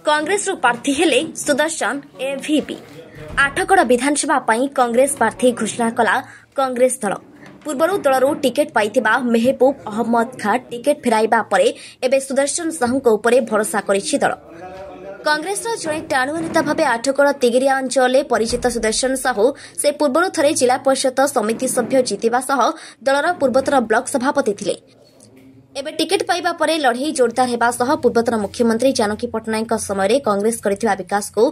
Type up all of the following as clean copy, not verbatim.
कांग्रेस प्रार्थी हेले सुदर्शन एमवीपी आठगड़ विधानसभा कांग्रेस प्रार्थी घोषणा कला कांग्रेस दल पूर्व दलर टिकेट पाइथिबा मेहबूब अहमद खान टिकेट फेराइबा परे एबे सुदर्शन साहू भरोसा करिछि दल। कांग्रेस जड़े टाणुआ नेता भाव आठगड़ तिगिरिया अंचल परिचित सुदर्शन साहू से पूर्व थे जिला परिषद समिति सभ्य जीतिबा सह दलर पूर्वतर ब्लॉक सभापति थिले। एबे टिकेट पाइबा परे लड़ाई जोरदार हेबा सह पूर्वतन मुख्यमंत्री जानकी पट्टनायक समय कांग्रेस करथिबा विकास को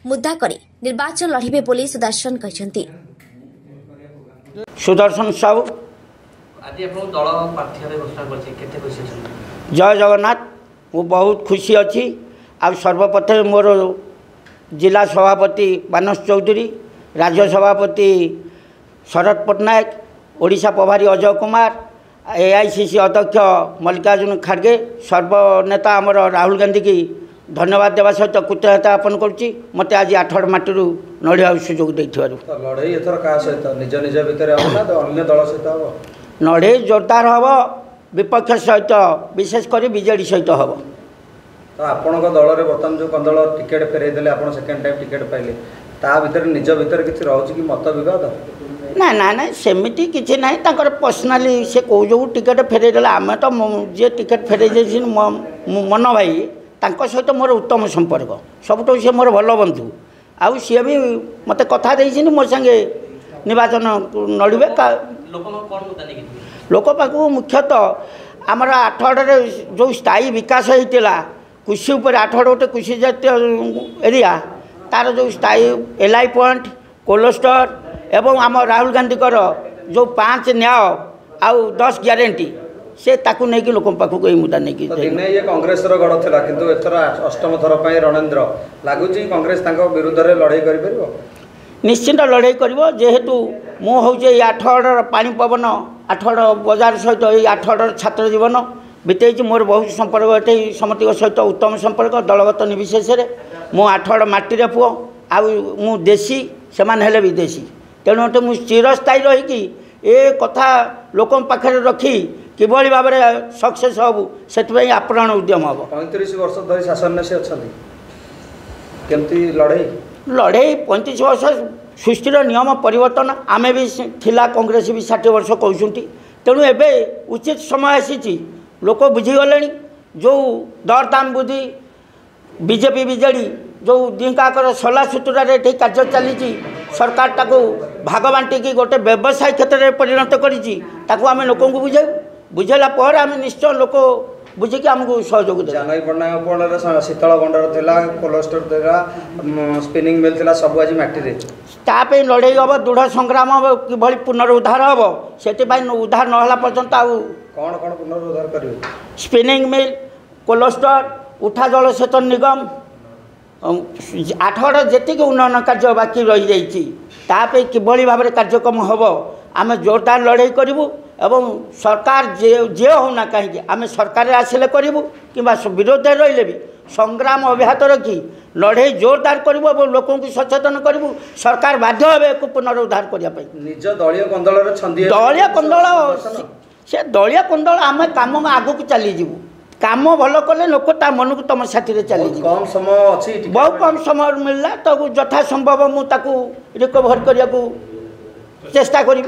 मुद्दा करी निर्वाचन लड़िबे बोली सुदर्शन कहछंती। सुदर्शन साहू आज आपण दल प्रार्थी भाबे घोषणा करछि केते खुशी अछि? जय जगन्नाथ। मु बहुत खुशी अछि। आ सर्वप्रथम मोर जिला सभापति मानस चौधरी, राज्य सभापति शरद पट्टनायक, ओडिशा प्रभारी अजय कुमार, एआईसीसी अध्यक्ष मल्लिकार्जुन खड़गे, सर्वनेता आमर राहुल गांधी की धन्यवाद देवा सहित कृतज्ञता ज्ञापन करुच्ची मत आज आठगड़ माटी नड़िया सुजोग लड़ाई एथर का सहित निज निज भितर हम ना अन्य दल सहित हम लड़ाई जोरदार हम विपक्ष सहित विशेषकर बीजेडी सहित हम। तो आपण दल में बर्तमान जो कंदल टिकेट फेरई देले आपण सेकेंड टाइम टिकेट पाइले ता भितर निज भितर किछि रहउछि कि मत विवाद? ना ना ना सेमिति किछि नाही। ताकर पर्सनाली से को जो टिकेट फेरई देला आमे तो जे टिकेट फेरई जे मन भाई तांको सहित मोर उत्तम संपर्क सबुठ से मोर भल बंधु आउ सी भी मत कथा देइछिन मो संगे निर्वाचन नड़िबे लोक पाखु मुख्यतः आमर आठगड़ जो स्थायी विकास होता कृषि उपर आठगड़ गोटे कृषि जातीय एरिया तार जो स्थायी एलआई पॉइंट कोलेस्टर एवं आम राहुल गांधी जो 5 न्याय आउ 10 ग्यारंटी से ताकू नहीं कि लोक पाखक यही मुद्दा नहीं दिने ये कांग्रेस गढ़ था किंतु एथर अष्टम थर पर रणेन्द्र लगुच कांग्रेस विरुद्ध में लड़ाई कर निश्चिंत लड़ाई कर जेहेतु मु हूँ आठगड़ पानी पवन आठगड़ बजार सहित ये आठगड़ छात्र जीवन बीते मोर बहुत संपर्क ये समति सहित उत्तम संपर्क दलगत निर्विशेष मु आठगड़ माटी पुओ आउ देशी से हेले विदेशी तेणु मुझे चिरस्थायी रहीकि ए कथा लोक पाखे रखी किभली भाव में सक्सेस हबू से आप्राण उद्यम हम। 35 वर्ष धरी शासन से अच्छा केमती लड़ाई लड़ाई 35 वर्ष सृष्टिर नियम परिवर्तन आमे भी थिला कांग्रेस भी 60 वर्ष कहते तेणु एबे उचित समय आसी लोक बुझीगले जो दर दाम बुद्धि बीजेपी बीजेडी जो दिंकाकर सला सूत्र ये कार्य चली सरकार ताको भाग बांटिकी गोटे व्यवसाय क्षेत्र में परिणत करें लोक बुझे बुझेला पर आम निश्चय लोक बुझिकी आमको सहयोग दे। जानकी पट्टनायक शीतल भंडार थिला कोलेस्टर थिला स्पिनिंग मिल थिला सब आज माटी रे तापे लड़ाई हम दृढ़ संग्राम किभली पुनरुद्धार हम से उद्धार नहला पर्यंत आउ कौन कौन पुनरुद्धार करिवे स्पिनिंग मिल कोलेस्टर उठा जल सेचन निगम आठगड़ जेतिक उन्नयन कार्य बाकी रही जाइए किभली भाव में कार्यक्रम हम आम जोरदार लड़ाई करूँ एवं सरकार जे होना कहीं आम सरकार आसिले करूँ कि विरोध रही भी संग्राम अब्याहत रखी लड़ाई जोरदार करूँ और लोक सचेतन करूँ सरकार बाध्य हे पुनरुद्धार करने निज दलीय कंदल दलीय कंदल से दलीय कंदल आम कम आगू चलीजु काम भल कले लोक ता मन को तुम साथी चली कम समय अच्छी बहुत कम समय मिलला तो यथा संभव मुझे रिकवर करने को चेष्टा करी।